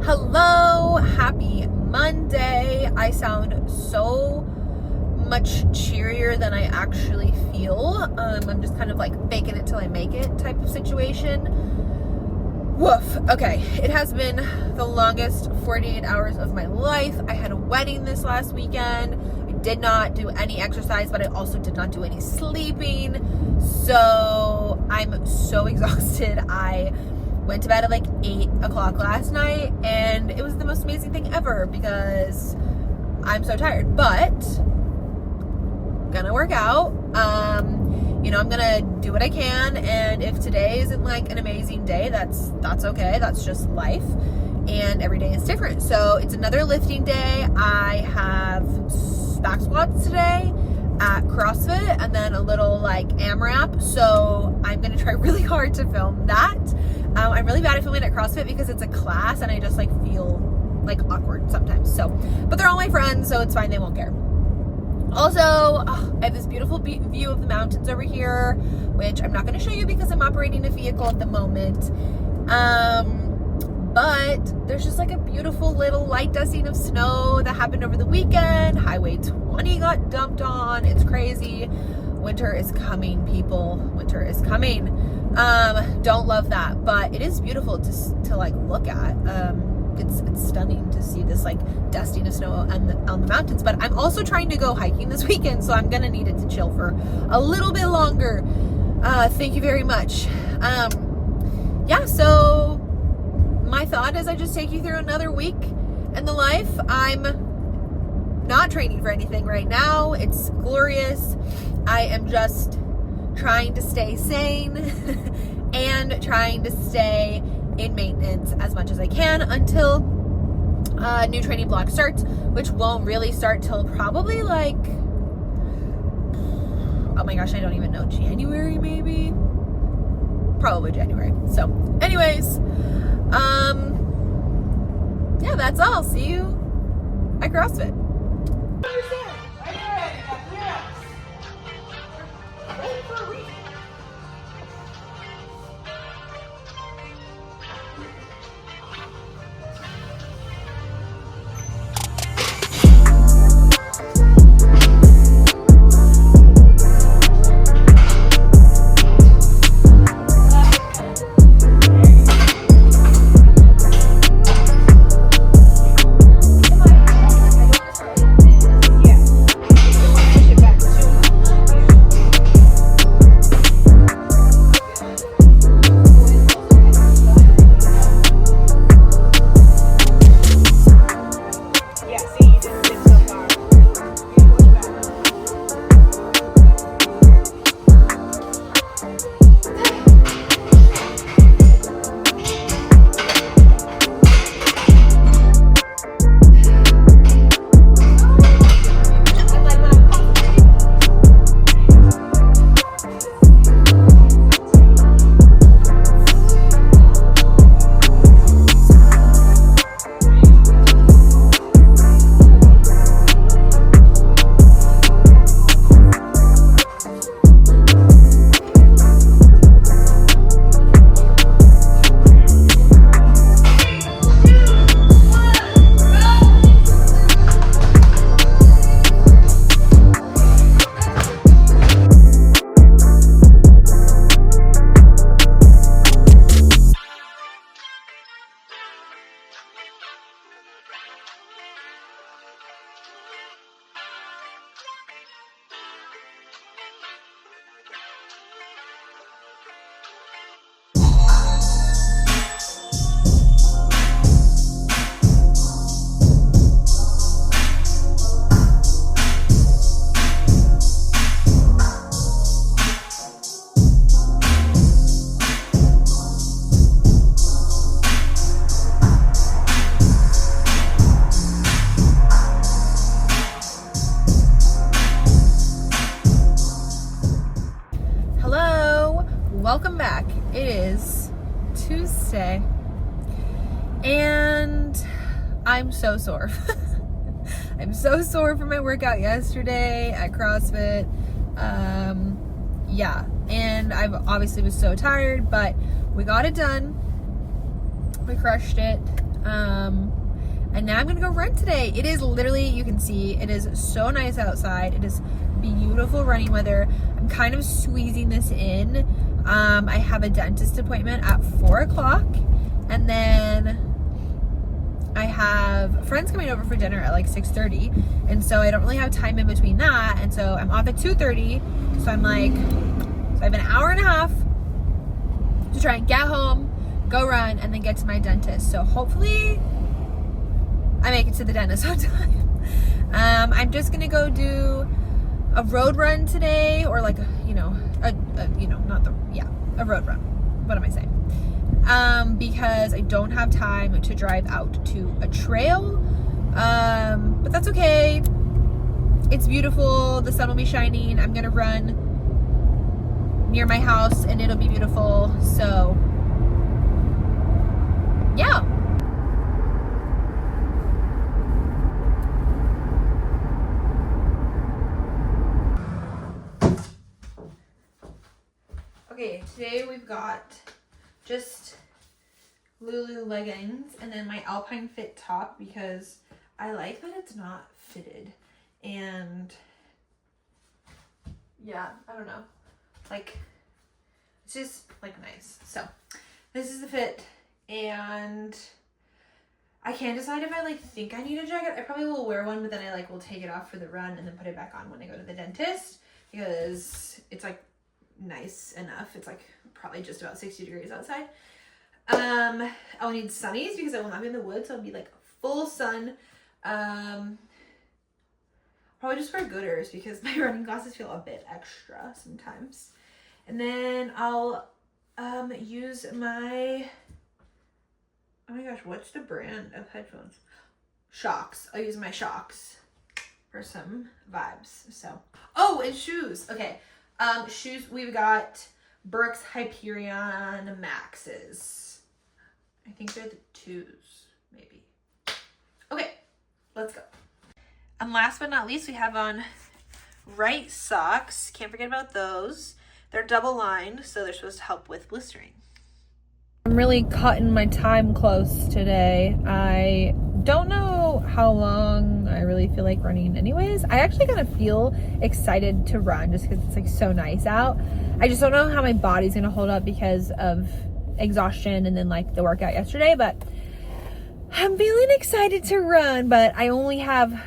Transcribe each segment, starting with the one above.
Hello, happy Monday. I sound so much cheerier than I actually feel. I'm just kind of like faking it till I make it type of situation. Woof. Okay, it has been the longest 48 hours of my life. I had a wedding this last weekend. I did not do any exercise, but I also did not do any sleeping. So I'm so exhausted. I went to bed at like 8 o'clock last night, and it was the most amazing thing ever because I'm so tired, but gonna work out. I'm gonna do what I can, and if today isn't like an amazing day, that's okay. That's just life, and every day is different. So it's another lifting day. I have back squats today at CrossFit, and then a little like AMRAP. So I'm gonna try really hard to film that. I'm really bad at filming at CrossFit because it's a class and I just like feel like awkward sometimes. So, but they're all my friends, so it's fine. They won't care. Also, I have this beautiful view of the mountains over here, which I'm not going to show you because I'm operating a vehicle at the moment. But there's just like a beautiful little light dusting of snow that happened over the weekend. Highway 20 got dumped on. It's crazy. Winter is coming, people. Winter is coming. Don't love that, but it is beautiful to like look at. It's stunning to see this like dusting of snow on the mountains, but I'm also trying to go hiking this weekend, so I'm gonna need it to chill for a little bit longer. Thank you very much. So my thought is I just take you through another week in the life. I'm not training for anything right now. It's glorious. I am just trying to stay sane and trying to stay in maintenance as much as I can until new training block starts, which won't really start till probably like, oh my gosh, I don't even know, January maybe? Probably January. So anyways, that's all. See you at CrossFit. Welcome back. It is Tuesday and I'm so sore. I'm so sore from my workout yesterday at CrossFit. And I obviously was so tired, but we got it done. We crushed it. And now I'm gonna go run today. It is literally, you can see, it is so nice outside. It is beautiful running weather. I'm kind of squeezing this in. I have a dentist appointment at 4 o'clock, and then I have friends coming over for dinner at like 6:30, and so I don't really have time in between that, and so I'm off at 2:30, so I'm like, so I have an hour and a half to try and get home, go run, and then get to my dentist. So hopefully I make it to the dentist on time. I'm just gonna go do a road run today, or like a road run. What am I saying? Because I don't have time to drive out to a trail. But that's okay. It's beautiful. The sun will be shining. I'm gonna run near my house and it'll be beautiful. So yeah. Okay, today we've got just Lulu leggings and then my Alpine Fit top, because I like that it's not fitted, and yeah, I don't know, like it's just like nice. So this is the fit, and I can't decide if I like think I need a jacket. I probably will wear one, but then I like will take it off for the run and then put it back on when I go to the dentist, because it's like nice enough. It's like probably just about 60 degrees outside. I'll need sunnies because I will not be in the woods, so I'll be like full sun. Probably just wear Gooders because my running glasses feel a bit extra sometimes. And then I'll use my, oh my gosh, what's the brand of headphones? Shocks. I'll use my Shocks for some vibes. So, oh, and shoes. Okay. Shoes, we've got Brooks Hyperion Maxes. I think they're the 2s, maybe. Okay, let's go. And last but not least, we have on right socks. Can't forget about those. They're double lined, so they're supposed to help with blistering. I'm really cutting my time close today. I don't know how long I really feel like running anyways. I actually kind of feel excited to run just because it's like so nice out. I just don't know how my body's gonna hold up because of exhaustion and then like the workout yesterday, but I'm feeling excited to run. But I only have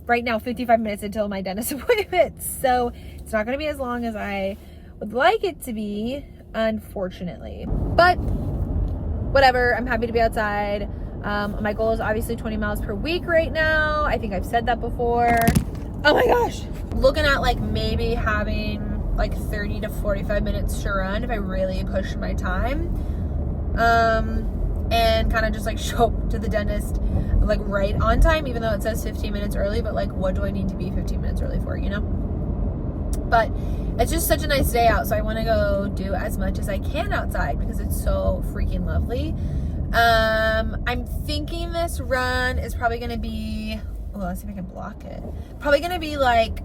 right now 55 minutes until my dentist appointment, so it's not gonna be as long as I would like it to be, unfortunately. But whatever, I'm happy to be outside. My goal is obviously 20 miles per week right now. I think I've said that before. Oh my gosh. Looking at like maybe having like 30 to 45 minutes to run if I really push my time. And kind of just like show up to the dentist like right on time, even though it says 15 minutes early, but like what do I need to be 15 minutes early for, you know? But it's just such a nice day out, so I want to go do as much as I can outside because it's so freaking lovely. I'm thinking this run is probably going to be, oh, let's see if I can block it. Probably going to be like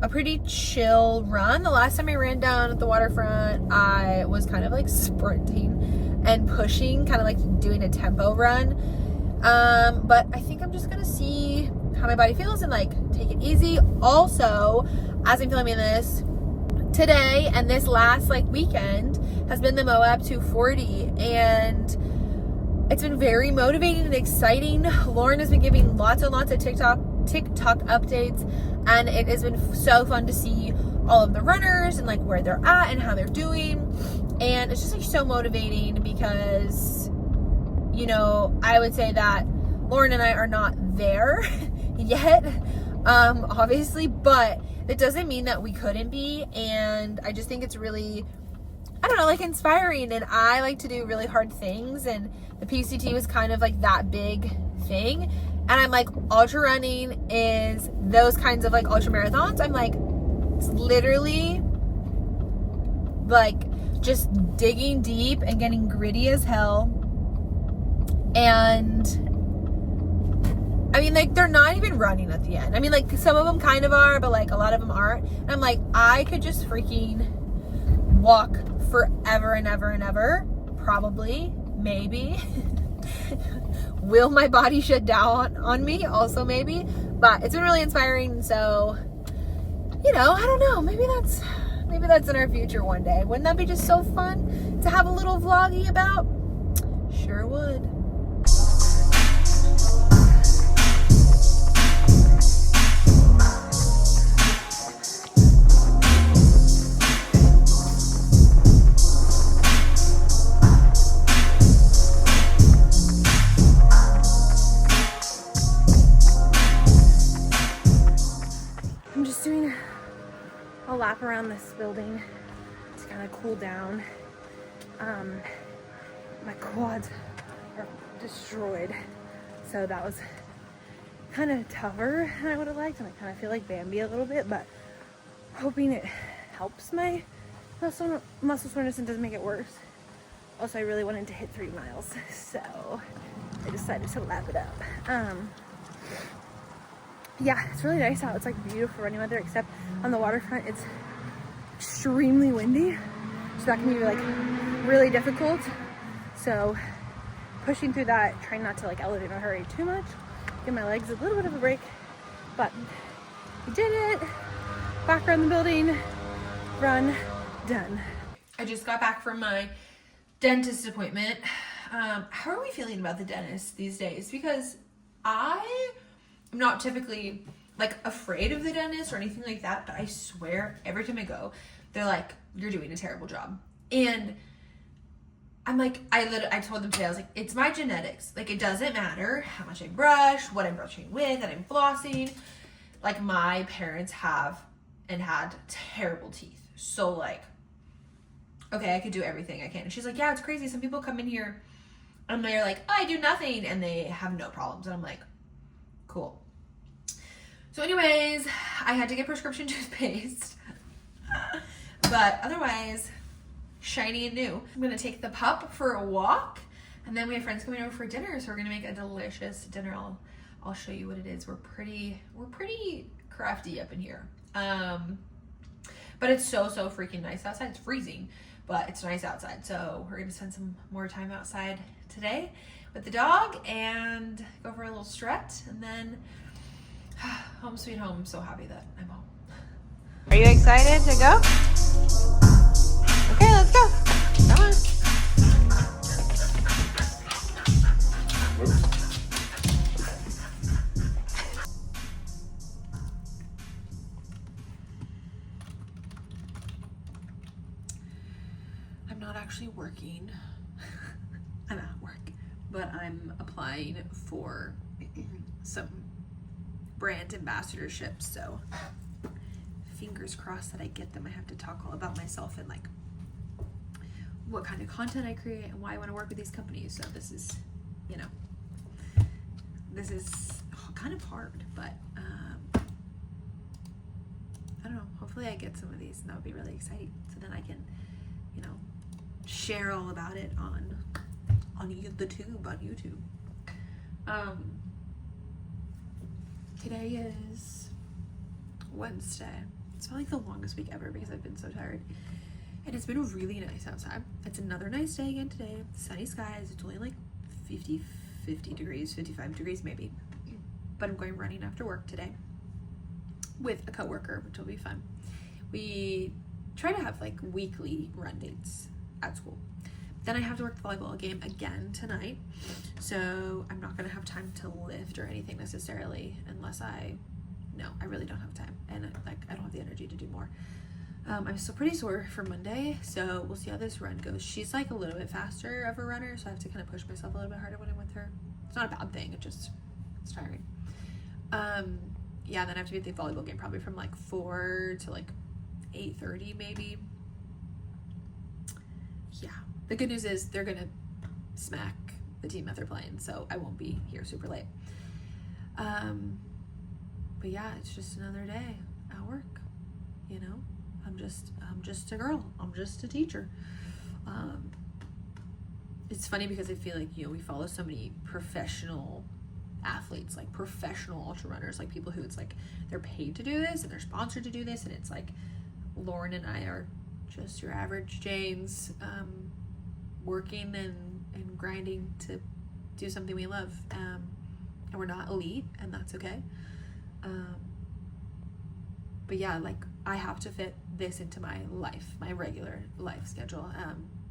a pretty chill run. The last time I ran down at the waterfront, I was kind of like sprinting and pushing, kind of like doing a tempo run. But I think I'm just going to see how my body feels and like take it easy. Also, as I'm filming this, today and this last like weekend has been the Moab 240, and it's been very motivating and exciting. Lauren has been giving lots and lots of TikTok updates, and it has been so fun to see all of the runners and like where they're at and how they're doing. And it's just like so motivating because, you know, I would say that Lauren and I are not there yet, obviously, but that doesn't mean that we couldn't be. And I just think it's really, I don't know, like inspiring. And I like to do really hard things, and the PCT was kind of like that big thing. And I'm like, ultra running is those kinds of like ultra marathons. I'm like, it's literally like just digging deep and getting gritty as hell. And I mean, like, they're not even running at the end. I mean, like, some of them kind of are, but like a lot of them aren't. And I'm like, I could just freaking walk forever and ever and ever, probably, maybe, Will my body shut down on me? Also maybe. But it's been really inspiring. So, I don't know. Maybe that's in our future one day. Wouldn't that be just so fun to have a little vloggy about? Sure would. I'm just doing a lap around this building to kind of cool down. My quads are destroyed, so that was kind of tougher than I would have liked, and I kind of feel like Bambi a little bit, but hoping it helps my muscle soreness and doesn't make it worse. Also, I really wanted to hit 3 miles, so I decided to lap it up. Yeah, it's really nice out. It's like beautiful running weather, except on the waterfront it's extremely windy, so that can be like really difficult. So pushing through that, trying not to like elevate my heart rate too much, give my legs a little bit of a break, but we did it. Back around the building, run, done. I just got back from my dentist appointment. How are we feeling about the dentist these days? Because I'm not typically like afraid of the dentist or anything like that, but I swear every time I go, they're like, you're doing a terrible job. And I'm like, I told them today, I was like, it's my genetics. Like, it doesn't matter how much I brush, what I'm brushing with, that I'm flossing. Like, my parents have and had terrible teeth. So like, okay, I could do everything I can. And she's like, yeah, it's crazy. Some people come in here and they're like, oh, I do nothing, and they have no problems. And I'm like, cool. So anyways, I had to get prescription toothpaste. But otherwise, shiny and new. I'm gonna take the pup for a walk, and then we have friends coming over for dinner, so we're gonna make a delicious dinner. I'll show you what it is. We're pretty crafty up in here. But it's so freaking nice outside. It's freezing, but it's nice outside. So we're gonna spend some more time outside today with the dog and go for a little strut, and then home sweet home. I'm so happy that I'm home. Are you excited to go? Okay, let's go. Come on. I'm not actually working. I'm at work, but I'm applying for some brand ambassadorships, so fingers crossed that I get them. I have to talk all about myself and like what kind of content I create and why I want to work with these companies. So this is, this is kind of hard, but I don't know. Hopefully I get some of these, and that would be really exciting. So then I can, share all about it on the tube, on YouTube. Today is Wednesday. It's felt like the longest week ever because I've been so tired. And it's been really nice outside. It's another nice day again today. Sunny skies. It's only like 50 degrees, 55 degrees maybe. But I'm going running after work today with a coworker, which will be fun. We try to have like weekly run dates at school. Then I have to work the volleyball game again tonight. So I'm not gonna have time to lift or anything necessarily unless I really don't have time. And I don't have the energy to do more. I'm still pretty sore for Monday, so we'll see how this run goes. She's like a little bit faster of a runner, so I have to kind of push myself a little bit harder when I'm with her. It's not a bad thing, it's tiring. Yeah, then I have to be at the volleyball game probably from like 4 to like 8:30 maybe. Yeah, the good news is they're gonna smack the team that they're playing, so I won't be here super late. But yeah, it's just another day at work, I'm just a girl. I'm just a teacher. It's funny because I feel like, we follow so many professional athletes, like professional ultra runners, like people who it's like they're paid to do this and they're sponsored to do this, and it's like Lauren and I are just your average Janes, working and grinding to do something we love. And we're not elite, and that's okay. But yeah, like I have to fit this into my life, my regular life schedule,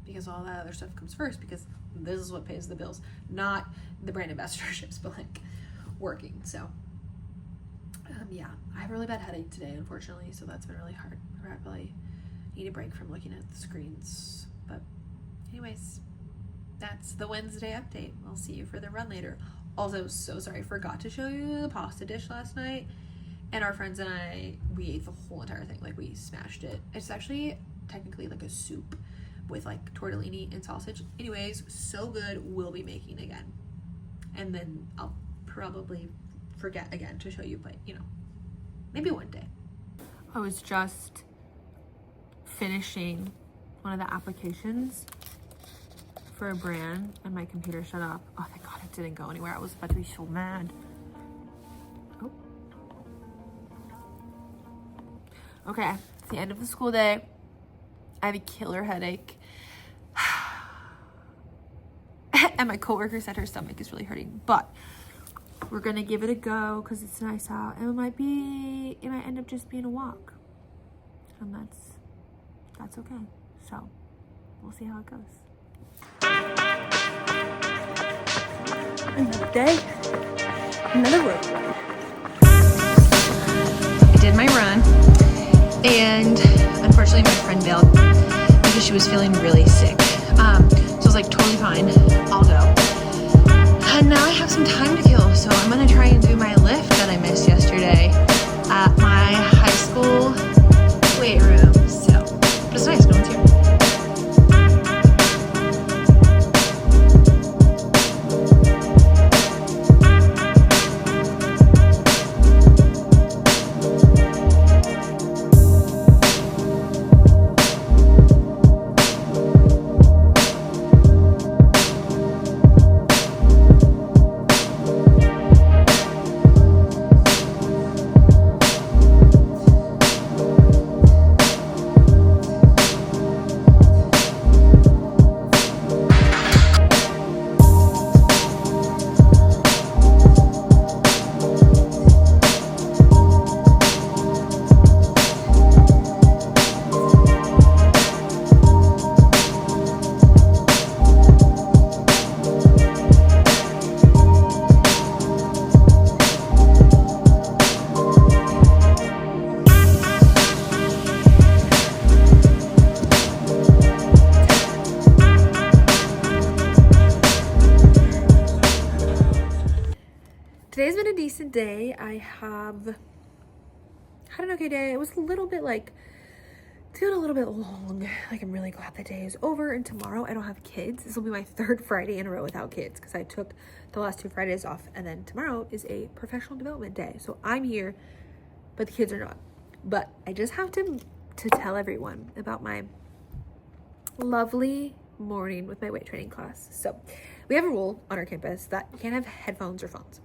because all that other stuff comes first, because this is what pays the bills, not the brand ambassadorships, but like working. So yeah, I have a really bad headache today, unfortunately, so that's been really hard. I probably need a break from looking at the screens. But anyways, that's the Wednesday update. I'll see you for the run later. Also, so sorry, forgot to show you the pasta dish last night. And our friends and I, we ate the whole entire thing. Like, we smashed it. It's actually technically like a soup with like tortellini and sausage. Anyways, so good. We'll be making again. And then I'll probably forget again to show you, but you know, maybe one day. I was just finishing one of the applications for a brand and my computer shut off. Oh, thank God it didn't go anywhere. I was about to be so mad. Oh. Okay, it's the end of the school day. I have a killer headache. And my coworker said her stomach is really hurting, but we're gonna give it a go because it's nice out. And it might end up just being a walk. And that's okay. So we'll see how it goes. Another day, another road. I did my run, and unfortunately my friend bailed because she was feeling really sick. So I was like, totally fine, I'll go. And now I have some time to kill, so I'm gonna try and do my lift that I missed yesterday at my high school weight room. So, but it's nice, no one's here. Today's been a decent day. I had an okay day. It was a little bit like, feeling a little bit long. Like, I'm really glad the day is over, and tomorrow I don't have kids. This will be my third Friday in a row without kids because I took the last 2 Fridays off, and then tomorrow is a professional development day. So I'm here, but the kids are not. But I just have to tell everyone about my lovely morning with my weight training class. So we have a rule on our campus that you can't have headphones or phones.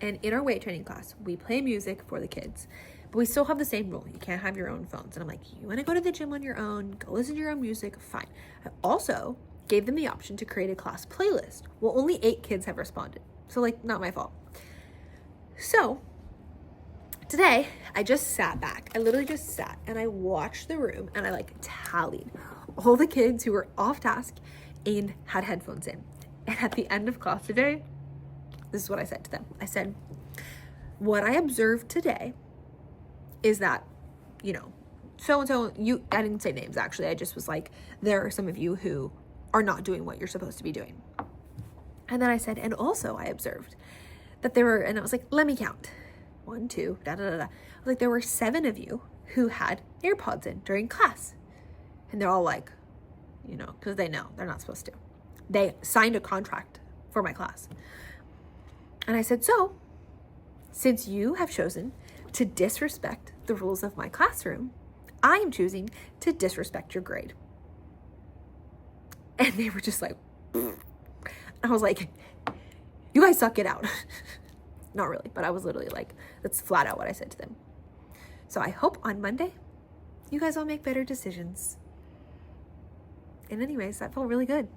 And in our weight training class, we play music for the kids, but we still have the same rule. You can't have your own phones. And I'm like, you want to go to the gym on your own, go listen to your own music, fine. I also gave them the option to create a class playlist. Well, only 8 kids have responded. So like, not my fault. So today I just sat back. I literally just sat and I watched the room and I like tallied all the kids who were off task and had headphones in. And at the end of class today, this is what I said to them. I said, what I observed today is that, you know, so-and-so, I didn't say names actually. I just was like, there are some of you who are not doing what you're supposed to be doing. And then I said, and also I observed that there were, and I was like, let me count. 1, 2, da, da, da, da. I was like, there were 7 of you who had AirPods in during class. And they're all like, you know, because they know they're not supposed to. They signed a contract for my class. And I said, so, since you have chosen to disrespect the rules of my classroom, I am choosing to disrespect your grade. And they were just like, I was like, you guys suck it out. Not really, but I was literally like, that's flat out what I said to them. So I hope on Monday, you guys all make better decisions. And anyways, that felt really good.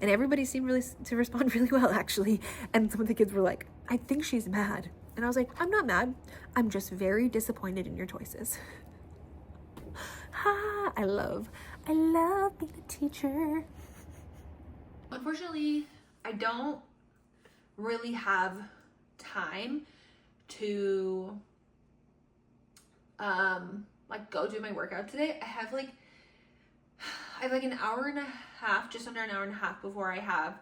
And everybody seemed to respond really well, actually. And some of the kids were like, I think she's mad. And I was like, I'm not mad. I'm just very disappointed in your choices. Ha, I love being a teacher. Unfortunately, I don't really have time to go do my workout today. I have like an hour and a half, just under an hour and a half before I have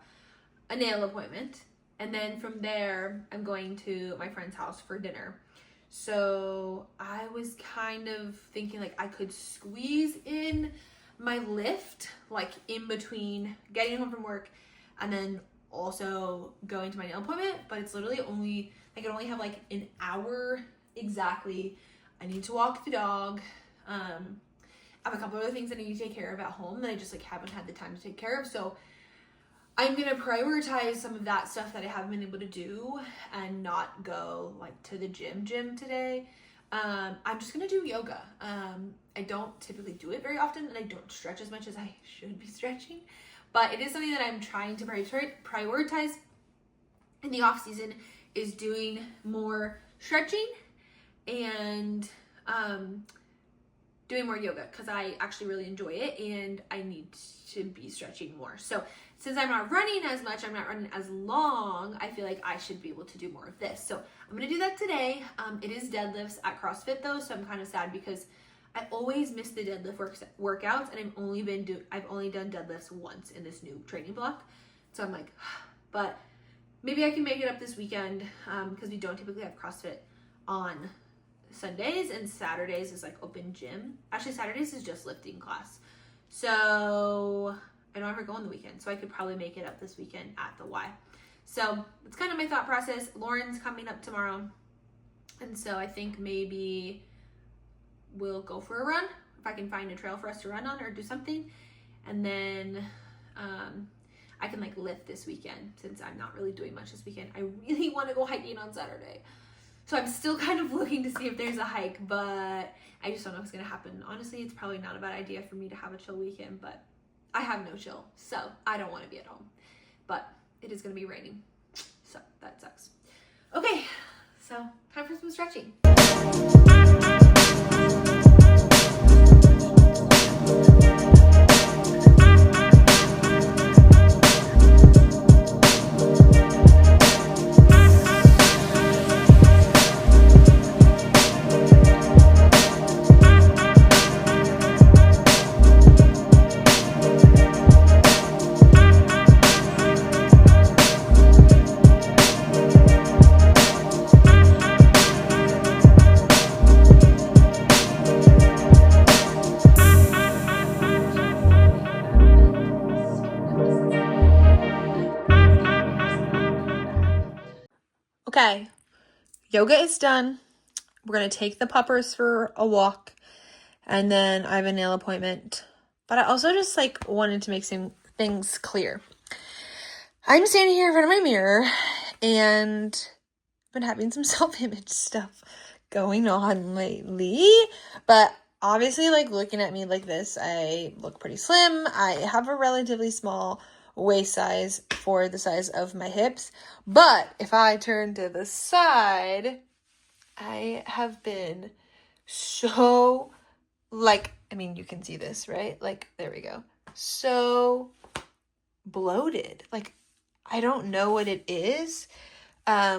a nail appointment. And then from there, I'm going to my friend's house for dinner. So I was kind of thinking like I could squeeze in my lift, like in between getting home from work and then also going to my nail appointment. But it's literally only, I can only have like an hour exactly. I need to walk the dog. I have a couple other things that I need to take care of at home that I just like haven't had the time to take care of. So I'm going to prioritize some of that stuff that I haven't been able to do and not go like to the gym today. I'm just going to do yoga. I don't typically do it very often and I don't stretch as much as I should be stretching, but it is something that I'm trying to prioritize in the off season, is doing more stretching and doing more yoga, because I actually really enjoy it and I need to be stretching more. So since I'm not running as much, I'm not running as long, I feel like I should be able to do more of this. So I'm going to do that today. It is deadlifts at CrossFit though, so I'm kind of sad because I always miss the deadlift workouts, and I've only done deadlifts once in this new training block. So I'm like, but maybe I can make it up this weekend, because we don't typically have CrossFit on Sundays, and Saturdays is like open gym. Actually, Saturdays is just lifting class. So I don't ever go on the weekend, so I could probably make it up this weekend at the Y. So it's kind of my thought process. Lauren's coming up tomorrow, and so I think maybe we'll go for a run if I can find a trail for us to run on or do something, and then I can like lift this weekend since I'm not really doing much this weekend. I really want to go hiking on Saturday. So I'm still kind of looking to see if there's a hike, but I just don't know what's going to happen. Honestly, it's probably not a bad idea for me to have a chill weekend, but I have no chill, so I don't want to be at home. But it is going to be raining, so that sucks. Okay, so time for some stretching. Okay, yoga is done. We're going to take the puppers for a walk, and then I have a nail appointment. But I also just like wanted to make some things clear. I'm standing here in front of my mirror and I've been having some self-image stuff going on lately, but obviously like looking at me like this, I look pretty slim. I have a relatively small waist size for the size of my hips, but if I turn to the side, I have been so like, I mean, you can see this, right? Like, there we go. So bloated. Like, I don't know what it is. Yeah,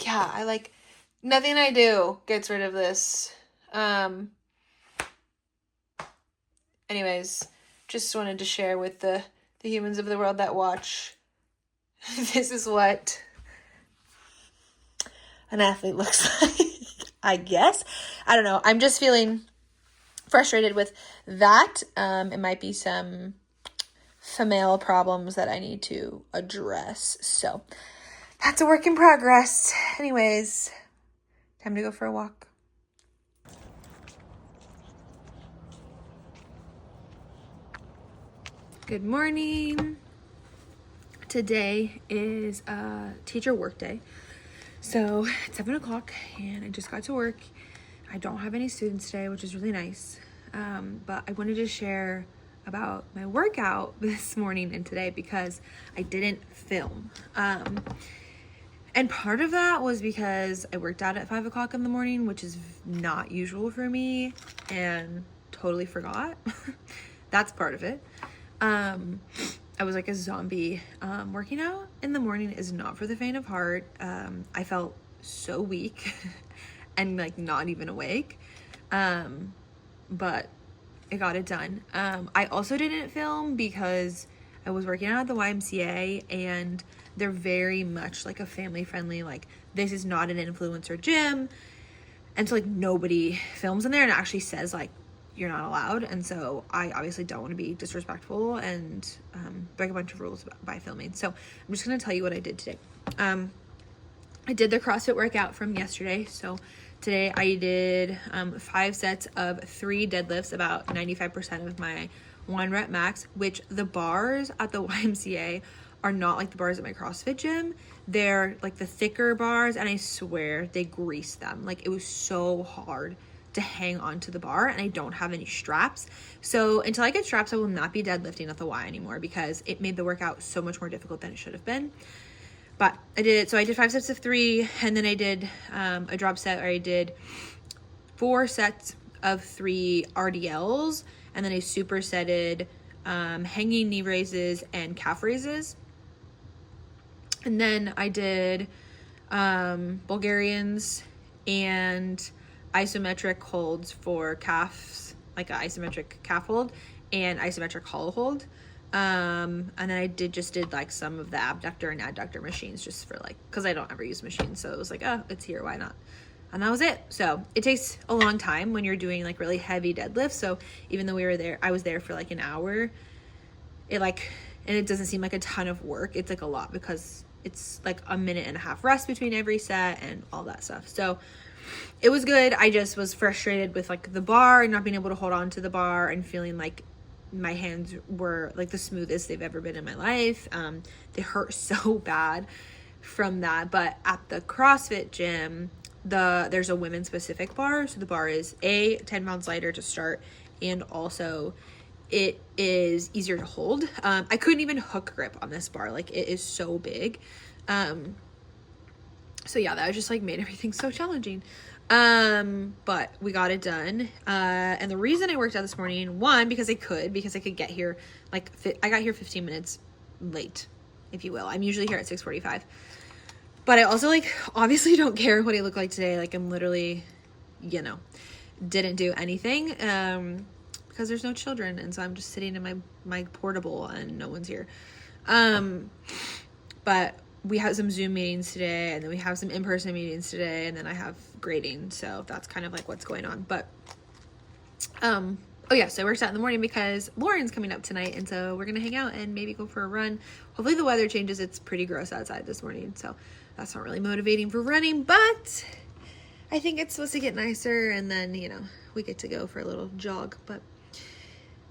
I like, nothing I do gets rid of this. Anyways, just wanted to share with the humans of the world that watch. This is what an athlete looks like, I guess. I don't know. I'm just feeling frustrated with that. It might be some female problems that I need to address. So that's a work in progress. Anyways, time to go for a walk. Good morning. Today is a teacher work day. So it's 7 o'clock and I just got to work. I don't have any students today, which is really nice. But I wanted to share about my workout this morning and today because I didn't film. And part of that was because I worked out at 5 o'clock in the morning, which is not usual for me, and totally forgot. That's part of it. I was like a zombie. Working out in the morning is not for the faint of heart. I felt so weak and like not even awake. But I got it done. I also didn't film because I was working out at the YMCA, and they're very much like a family friendly, like this is not an influencer gym. And so like nobody films in there and actually says like you're not allowed. And so I obviously don't want to be disrespectful and break a bunch of rules by filming. So I'm just going to tell you what I did today. I did the CrossFit workout from yesterday. So today I did 5 sets of 3 deadlifts, about 95% of my 1 rep max, which the bars at the YMCA are not like the bars at my CrossFit gym. They're like the thicker bars, and I swear they grease them. Like it was so hard to hang onto the bar, and I don't have any straps. So until I get straps, I will not be deadlifting at the Y anymore because it made the workout so much more difficult than it should have been. But I did it. So I did 5 sets of 3, and then I did a drop set where I did 4 sets of 3 RDLs, and then I supersetted hanging knee raises and calf raises. And then I did Bulgarians and isometric holds for calves, like an isometric calf hold and isometric hollow hold. And then I just did like some of the abductor and adductor machines just for like, cause I don't ever use machines. So it was like, oh, it's here, why not? And that was it. So it takes a long time when you're doing like really heavy deadlifts. So even though I was there for like an hour, and it doesn't seem like a ton of work. It's like a lot because it's like a minute and a half rest between every set and all that stuff. So it was good. I just was frustrated with like the bar and not being able to hold on to the bar and feeling like my hands were like the smoothest they've ever been in my life. They hurt so bad from that. But at the CrossFit gym, there's a women specific bar. So the bar is 10 pounds lighter to start, and also it is easier to hold. I couldn't even hook grip on this bar. Like it is so big. So yeah, that just like made everything so challenging. But we got it done. And the reason I worked out this morning, one, because I could get here, I got here 15 minutes late, if you will. I'm usually here at 6:45. But I also obviously don't care what I look like today. Like I'm literally, didn't do anything, because there's no children. And so I'm just sitting in my portable and no one's here. But we have some Zoom meetings today, and then we have some in-person meetings today, and then I have grading. So that's kind of like what's going on. But, oh yeah, so I worked out in the morning because Lauren's coming up tonight. And so we're going to hang out and maybe go for a run. Hopefully the weather changes. It's pretty gross outside this morning. So that's not really motivating for running, but I think it's supposed to get nicer. And then, we get to go for a little jog. But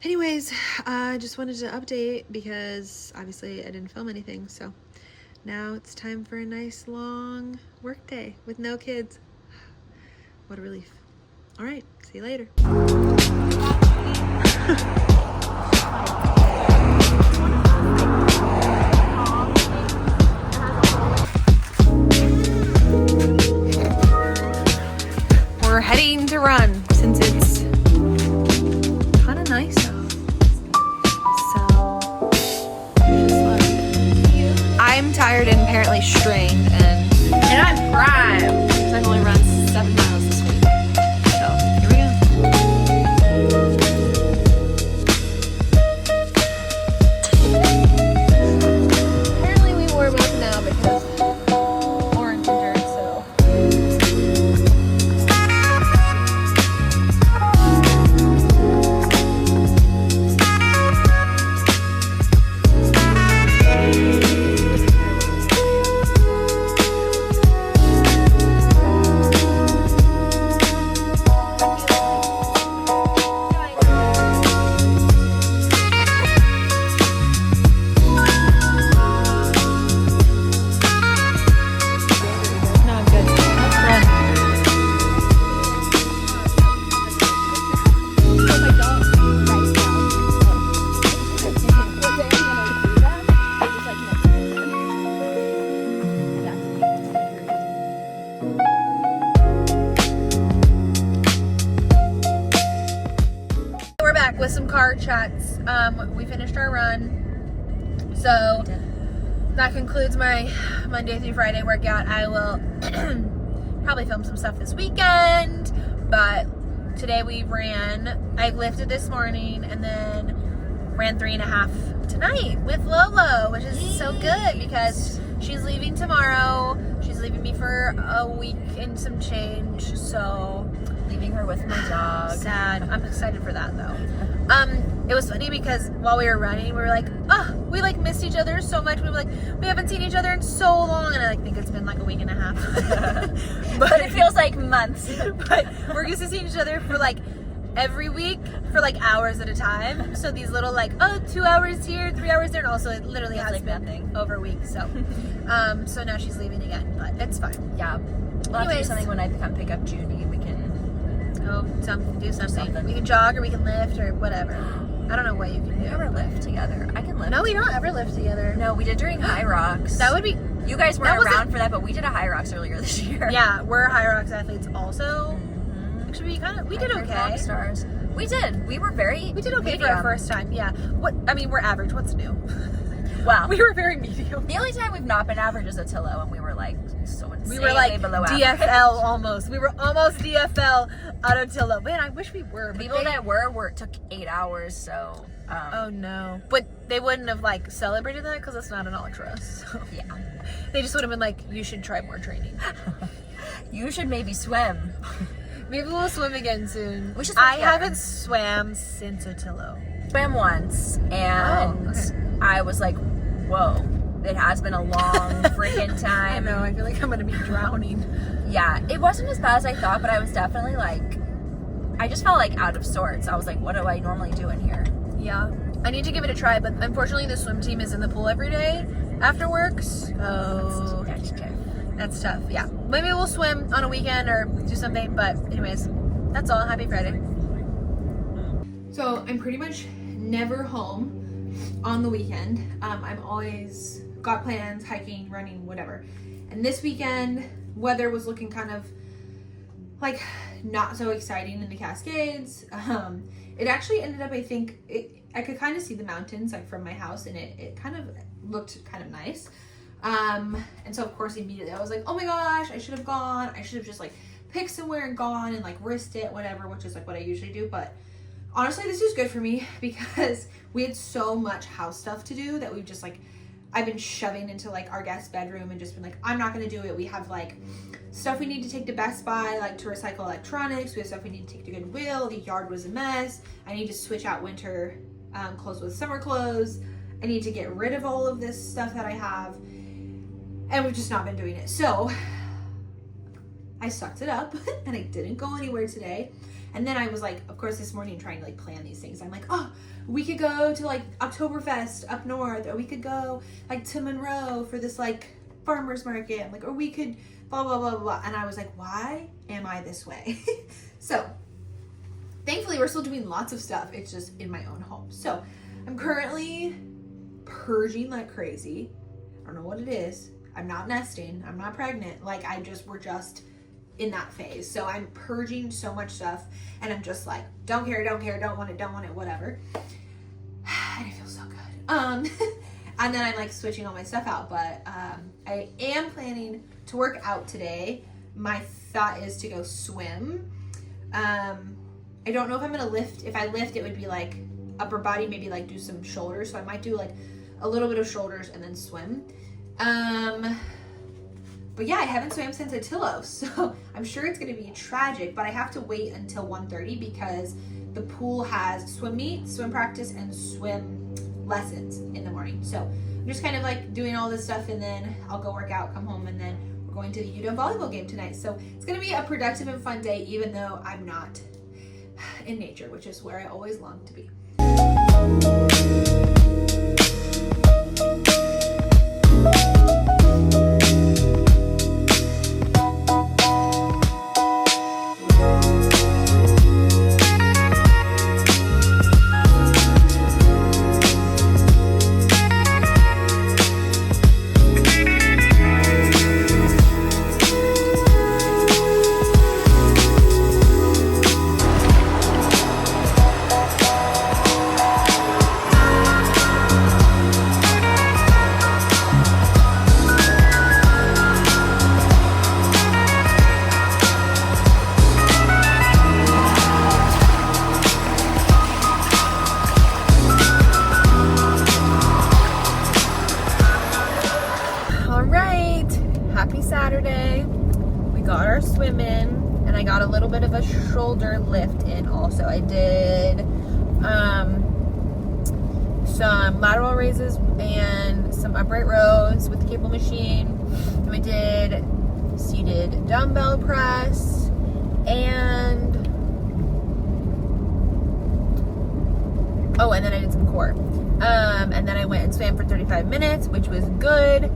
anyways, I just wanted to update because obviously I didn't film anything. So now it's time for a nice long work day with no kids. What a relief. All right, see you later. We're heading to run since it's kind of nice out. So I'm tired and apparently strained, and I'm primed. So I've only run 7 miles this week. So here we go. Apparently we warm up now because Lauren's injured, so. car chats. We finished our run. So that concludes my Monday through Friday workout. I will probably film some stuff this weekend, but today we ran. I lifted this morning and then ran 3.5 tonight with Lolo, which is so good because she's leaving tomorrow. She's leaving me for a week and some change, so leaving her with my dog. Sad. I'm excited for that though. It was funny because while we were running, we were like, oh, we like missed each other so much. We were like, we haven't seen each other in so long, and I like think it's been like a week and a half. but it feels like months. But we're used to seeing each other for like every week for like hours at a time. So these little like 2 hours here, 3 hours there, and also it literally has like been nothing over a week. So, so now she's leaving again, but it's fine. Yeah, we'll have to do something when I come pick up Junie. We can do something. We can jog or we can lift or whatever. I don't know what you can do. We never lift together. I can lift. No, we don't ever lift together. No, we did during High Rocks. That would be. You guys weren't around for that, but we did a High Rocks earlier this year. Yeah, we're High Rocks athletes also. Mm-hmm. Actually, we did okay. Rock stars. We did. We did okay for our first time. Yeah. We're average. What's new? Wow. We were very medium. The only time we've not been average is Attilo, and we were like so insanely we were like below DFL average. almost. We were almost DFL out of Attilo. Man, I wish we were. The people that were took 8 hours, so. Oh no! But they wouldn't have like celebrated that because it's not an ultra. So. Yeah. They just would have been like, you should try more training. You should maybe swim. Maybe we'll swim again soon. We should I haven't swam since Attilo. Swam once, and I was like, whoa, it has been a long freaking time. I know, I feel like I'm gonna be drowning. Yeah, it wasn't as bad as I thought, but I was definitely like, I just felt like out of sorts. I was like, what do I normally do in here? Yeah, I need to give it a try, but unfortunately the swim team is in the pool every day after work, so that's tough. Yeah, maybe we'll swim on a weekend or do something, but anyways, that's all. Happy Friday. So I'm pretty much never home on the weekend. I'm always got plans, hiking, running, whatever. And this weekend, weather was looking kind of like not so exciting in the Cascades. It actually ended up, I think, I could kind of see the mountains like from my house, and it kind of looked kind of nice. And so of course immediately I was like, oh my gosh, I should have gone. I should have just like picked somewhere and gone and like risked it, whatever, which is like what I usually do. But honestly, this is good for me because we had so much house stuff to do that we've just like, I've been shoving into like our guest bedroom and just been like, I'm not gonna do it. We have like stuff we need to take to Best Buy, like to recycle electronics. We have stuff we need to take to Goodwill. The yard was a mess. I need to switch out winter clothes with summer clothes. I need to get rid of all of this stuff that I have. And we've just not been doing it. So I sucked it up and I didn't go anywhere today. And then I was like, of course, this morning trying to like plan these things. I'm like, oh, we could go to like Oktoberfest up north, or we could go like to Monroe for this like farmer's market, like, or we could blah, blah, blah, blah. And I was like, why am I this way? So thankfully we're still doing lots of stuff. It's just in my own home. So I'm currently purging like crazy. I don't know what it is. I'm not nesting. I'm not pregnant. Like we're just in that phase. So I'm purging so much stuff and I'm just like, don't care, don't want it, whatever. And it feels so good. And then I'm like switching all my stuff out, but I am planning to work out today. My thought is to go swim. I don't know if I'm gonna lift. If I lift, it would be like upper body, maybe like do some shoulders. So I might do like a little bit of shoulders and then swim. But yeah, I haven't swam since Attilo, so I'm sure it's gonna be tragic, but I have to wait until 1:30 because the pool has swim meet, swim practice, and swim lessons in the morning. So I'm just kind of like doing all this stuff, and then I'll go work out, come home, and then we're going to the UW volleyball game tonight. So it's gonna be a productive and fun day, even though I'm not in nature, which is where I always long to be. All right, happy Saturday. We got our swim in, and I got a little bit of a shoulder lift in also. I did some lateral raises and some upright rows with the cable machine. And we did seated dumbbell press and then I did some core. And then I went and swam for 35 minutes, which was good.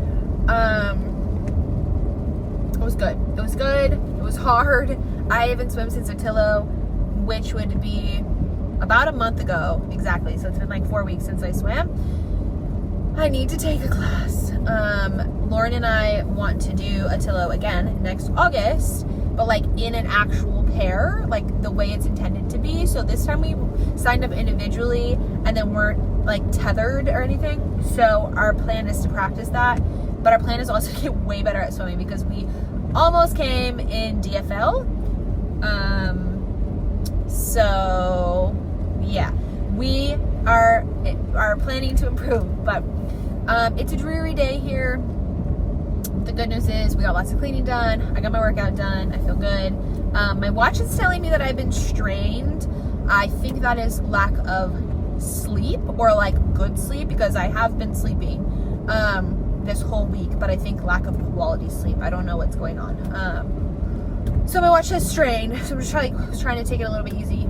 It was good. It was good. It was hard. I haven't swum since Otillo, which would be about a month ago exactly. So it's been like 4 weeks since I swam. I need to take a class. Lauren and I want to do Otillo again next August, but like in an actual pair, like the way it's intended to be. So this time we signed up individually and then weren't like tethered or anything. So our plan is to practice that, but our plan is also to get way better at swimming because we almost came in DFL. So yeah, we are planning to improve, but it's a dreary day here. The good news is we got lots of cleaning done. I got my workout done. I feel good. My watch is telling me that I've been strained. I think that is lack of sleep or like good sleep because I have been sleeping this whole week, but I think lack of quality sleep. I don't know what's going on. So my watch has strained. So I'm just trying to take it a little bit easy.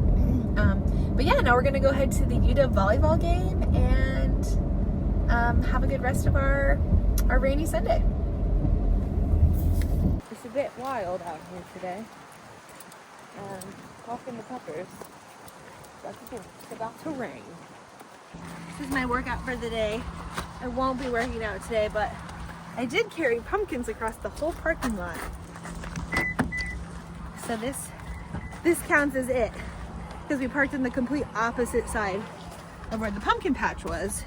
But yeah, now we're gonna go ahead to the UW volleyball game and have a good rest of our rainy Sunday. It's a bit wild out here today. Walking the peppers. I think it's about to rain. This is my workout for the day. I won't be working out today, but I did carry pumpkins across the whole parking lot. So this counts as it, because we parked on the complete opposite side of where the pumpkin patch was,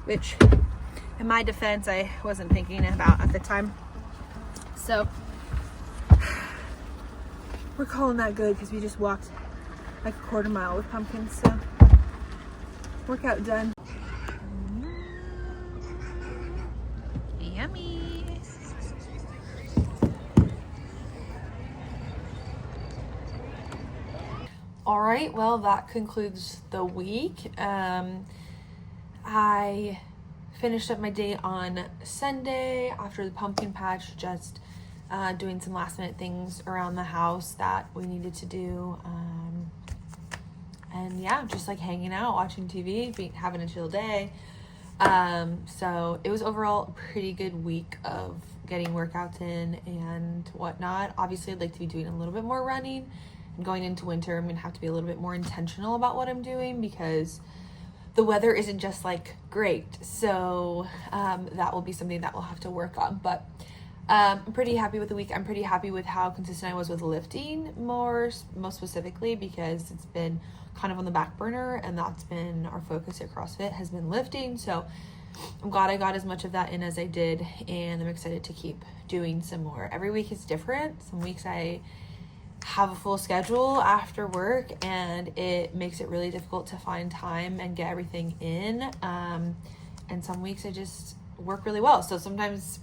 which in my defense I wasn't thinking about at the time. So we're calling that good because we just walked like a quarter mile with pumpkins. So workout done. Yummy. All right, well, that concludes the week. I finished up my day on Sunday after the pumpkin patch, just doing some last minute things around the house that we needed to do. And yeah, just like hanging out, watching TV, having a chill day. So it was overall a pretty good week of getting workouts in and whatnot. Obviously, I'd like to be doing a little bit more running. And going into winter, I'm gonna have to be a little bit more intentional about what I'm doing because the weather isn't just like great. So that will be something that we'll have to work on. But I'm pretty happy with the week. I'm pretty happy with how consistent I was with lifting most specifically because it's been kind of on the back burner and that's been our focus at CrossFit has been lifting. So I'm glad I got as much of that in as I did and I'm excited to keep doing some more. Every week is different. Some weeks I have a full schedule after work and it makes it really difficult to find time and get everything in. And some weeks I just work really well. So sometimes,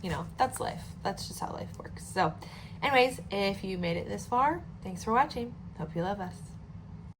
you know, that's life. That's just how life works. So anyways, if you made it this far, thanks for watching. Hope you love us.